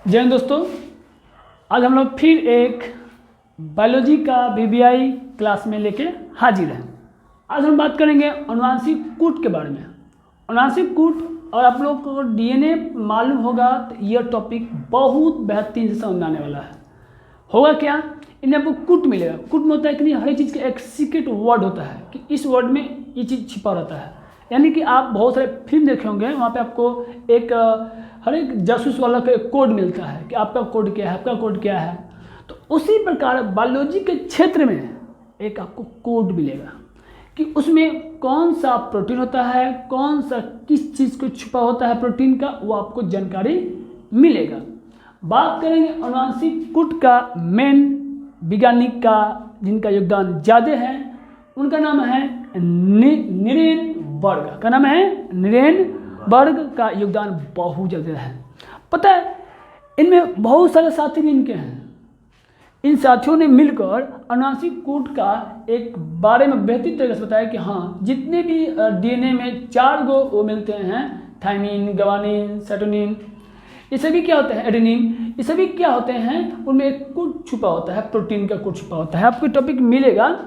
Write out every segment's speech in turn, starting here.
जय हिंद दोस्तों, आज हम लोग फिर एक बायोलॉजी का वीवीआई क्लास में लेके हाजिर हैं। आज हम बात करेंगे अनुवांशिक कूट के बारे में। अनुवांशिक कूट, और आप लोग को डीएनए मालूम होगा तो यह टॉपिक बहुत बेहतरीन से समझ आने वाला है। होगा क्या, इन्हें आपको कूट मिलेगा। कूट में होता है कि नहीं, हर एक चीज़ का एक सीक्रेट वर्ड होता है कि इस वर्ड में ये चीज़ छिपा रहता है। यानी कि आप बहुत सारे फिल्म देखे होंगे, वहाँ पे आपको एक हर एक जासूस वाला का एक कोड मिलता है कि आपका कोड क्या है, आपका कोड क्या है। तो उसी प्रकार बायोलॉजी के क्षेत्र में एक आपको कोड मिलेगा कि उसमें कौन सा प्रोटीन होता है, कौन सा किस चीज़ को छुपा होता है प्रोटीन का, वो आपको जानकारी मिलेगा। बात करेंगे अनुवांशिक कूट का मेन वैज्ञानिक का जिनका योगदान ज़्यादा है, उनका नाम है नीरेनबर्ग। का नाम है नीरेनबर्ग। का योगदान बहुत ज़्यादा है। पता है, इनमें बहुत सारे साथी भी इनके हैं। इन साथियों ने मिलकर अनुवांशिक कूट का एक बारे में बेहतरीन तरीके से बताया कि हाँ, जितने भी डीएनए में 4 गो वो मिलते हैं, थायमिन, ग्वानिन, साइटोसिन, ये सभी क्या होते हैं, एडेनिन, ये सभी क्या होते हैं, उनमें एक कूट छुपा होता है, प्रोटीन का कूट छुपा होता है। आपको टॉपिक मिलेगा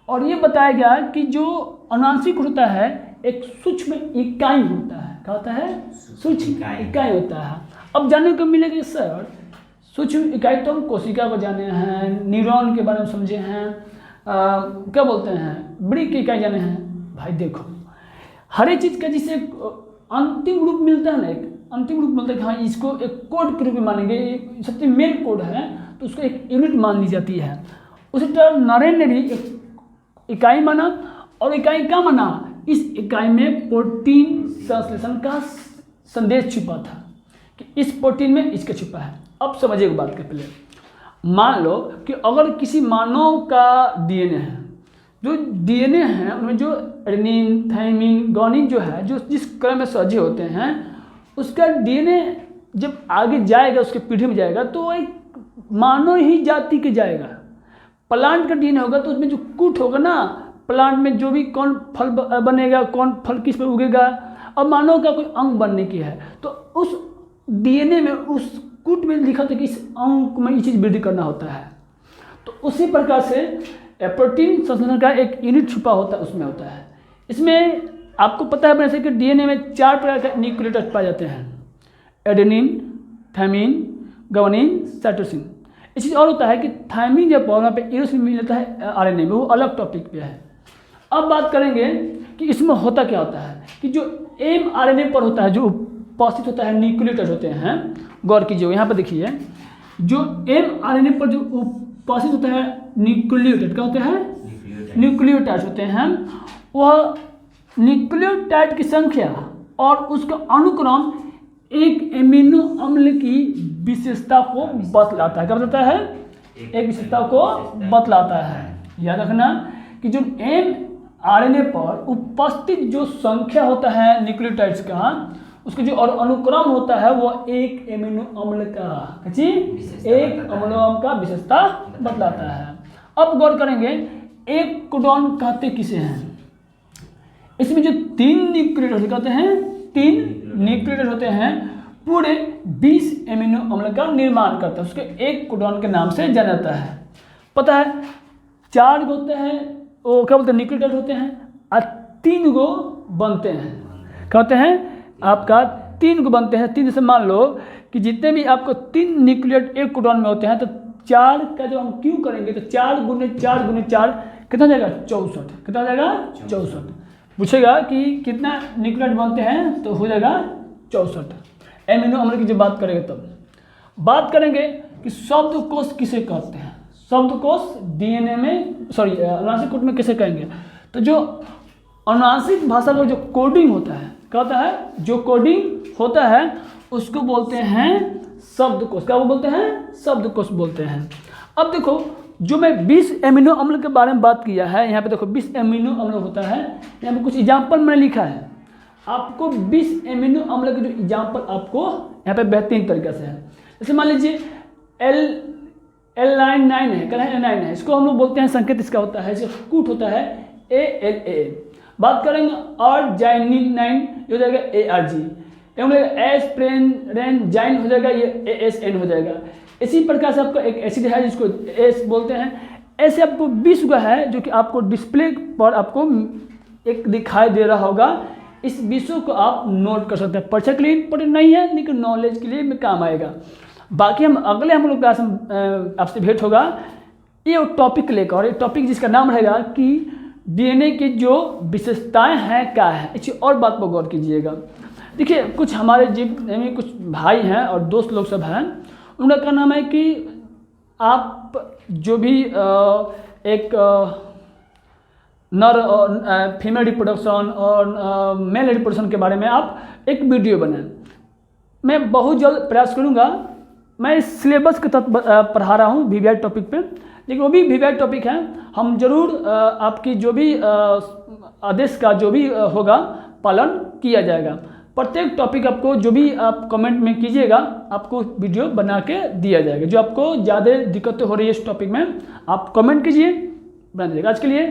और ये बताया गया कि जो अनुवांशिक होता है एक सूक्ष्म इकाई होता है। क्या होता है? सूक्ष्म इकाई होता है। अब जानने को मिलेगा सर, सूक्ष्म इकाई तो हम कोशिका को जाने हैं, न्यूरॉन के बारे में समझे हैं, क्या बोलते हैं, बड़ी की इकाई जाने हैं। भाई देखो, हर एक चीज़ का जिसे अंतिम रूप मिलता है ना, एक अंतिम रूप मिलता है कि हाँ, इसको एक कोड के रूप में मानेंगे, ये सबसे मेन कोड है, तो उसको एक यूनिट मान ली जाती है। उसी तरह नरेन ने भी एक इकाई माना, और इकाई क्या माना, इस इकाई में प्रोटीन संश्लेषण का संदेश छुपा था कि इस प्रोटीन में इसका छुपा है। अब समझिए बात के पहले, मान लो कि अगर किसी मानव का डीएनए है, जो डीएनए है उनमें जो एडेनिन, थायमिन, ग्वानिन जो है, जो जिस क्रम में सजे होते हैं, उसका डीएनए जब आगे जाएगा, उसके पीढ़ी में जाएगा, तो एक मानव ही जाति के जाएगा। प्लांट का डीएनए होगा तो उसमें जो कूट होगा ना, प्लांट में जो भी कौन फल बनेगा, कौन फल किस पर उगेगा, अब मानव का कोई अंग बनने की है, तो उस डीएनए में, उस कूट में लिखा था कि इस अंग में ये चीज़ वृद्धि करना होता है। तो उसी प्रकार से प्रोटीन संश्लेषण का एक यूनिट छुपा होता है, उसमें होता है। इसमें आपको पता है वैसे कि डीएनए में 4 प्रकार के न्यूक्लियोटाइड पाए जाते हैं, एडेनिन, थायमिन, ग्वानिन, साइटोसिन। एक चीज़ और होता है कि थायमिन जब वहाँ पे यूरोसिन मिलता है आरएनए में, वो अलग टॉपिक पे है। अब बात करेंगे कि इसमें होता क्या होता है कि जो एमआरएनए पर होता है, जो उपस्थित होता है, न्यूक्लियोटाइड होते हैं। गौर कीजिए, यहाँ पर देखिए, जो एमआरएनए पर जो उपस्थित होता है न्यूक्लियोटाइड, क्या होते हैं, न्यूक्लियोटाइड होते हैं। वह न्यूक्लियोटाइड की संख्या और उसका अनुक्रम एक एमिनो अम्ल की विशेषता को बतलाता है। क्या बताता है? एक विशेषता को बतलाता है। याद रखना कि जो एमआरएनए पर उपस्थित जो संख्या होता है न्यूक्लियोटाइड्स का, उसका जो और अनुक्रम होता है वो एक एमिनो अम्ल का, एक अम्ल का विशेषता बतलाता है। अब गौर करेंगे, एक कोडॉन कहते किसे हैं? इसमें जो 3 न्यूक्लियोटाइड कहते हैं, 3 न्यूक्लियोटाइड होते हैं, पूरे 20 एमिनो अम्ल का निर्माण करता है। उसके एक कोडॉन के नाम से जाना जाता है। पता है, 4 गो होते हैं, वो क्या बोलते हैं, न्यूक्लियोटाइड होते हैं, और 3 गो बनते हैं। क्या होते हैं? आपका 3 गो बनते हैं। 3 जैसे मान लो कि जितने भी आपको 3 न्यूक्लियोटाइड एक कोडॉन में होते हैं, तो 4 का जब हम क्यों करेंगे तो 4 गुने 4 गुने 4 कितना जाएगा? 64। कितना जाएगा? 64। पूछेगा कि कितना न्यूक्लियोटाइड बनते हैं, तो हो जाएगा 64 एमिनो अम्ल की। जब बात करेंगे तब बात करेंगे कि शब्दकोश किसे कहते हैं। शब्दकोश डीएनए में, सॉरी, अनुवांशिक कूट में किसे कहेंगे? तो जो अनुवांशिक भाषा का जो कोडिंग होता है, क्या होता है, जो कोडिंग होता है उसको बोलते हैं शब्दकोश। क्या वो बोलते हैं? शब्दकोश बोलते हैं। अब देखो, जो मैं 20 एमिनो अम्ल के बारे में बात किया है, यहाँ पे देखो 20 एमिनो अम्ल होता है। यहाँ पे कुछ एग्जाम्पल मैंने लिखा है, आपको 20 एमिनो अम्ल के जो एग्जाम्पल आपको यहाँ पे बेहतरीन तरीके से है। जैसे मान लीजिए L9 है, क्या है, L9 है, इसको हम लोग बोलते हैं, संकेत इसका होता है, इसका कूट होता है ALA। बात करेंगे अर्जिनिन 9, हो जाएगा ARG। एस प्रेन रेन जाइन हो जाएगा, ये एस एन हो जाएगा। इसी प्रकार से आपका एक एसिड है जिसको एस बोलते हैं। ऐसे आपको विश्व है जो कि आपको डिस्प्ले पर आपको एक दिखाई दे रहा होगा। इस विषय को आप नोट कर सकते हैं। परीक्षा के लिए इंपॉर्टेंट नहीं है लेकिन नॉलेज के लिए में काम आएगा। बाकी हम लोग क्लास में आपसे भेंट होगा ये टॉपिक लेकर, और ये टॉपिक जिसका नाम रहेगा कि डीएनए की जो विशेषताएं हैं क्या है। इसी और बात पर गौर कीजिएगा। देखिए कुछ हमारे जीव कुछ भाई हैं और दोस्त लोग सब हैं, उनका क्या नाम है कि आप जो भी एक नर और फीमेल रिप्रोडक्शन और मेल रिप्रोडक्शन के बारे में आप एक वीडियो बनाएं। मैं बहुत जल्द प्रयास करूंगा। मैं इस सिलेबस के तहत पढ़ा रहा हूँ वीवीआई टॉपिक पे, लेकिन वो भी वीवीआई टॉपिक है। हम जरूर आपकी जो भी आदेश का जो भी होगा पालन किया जाएगा। प्रत्येक टॉपिक आपको जो भी आप कमेंट में कीजिएगा आपको वीडियो बना के दिया जाएगा। जो आपको ज़्यादा दिक्कतें हो रही है इस टॉपिक में आप कमेंट कीजिए, बना दीजिएगा। आज के लिए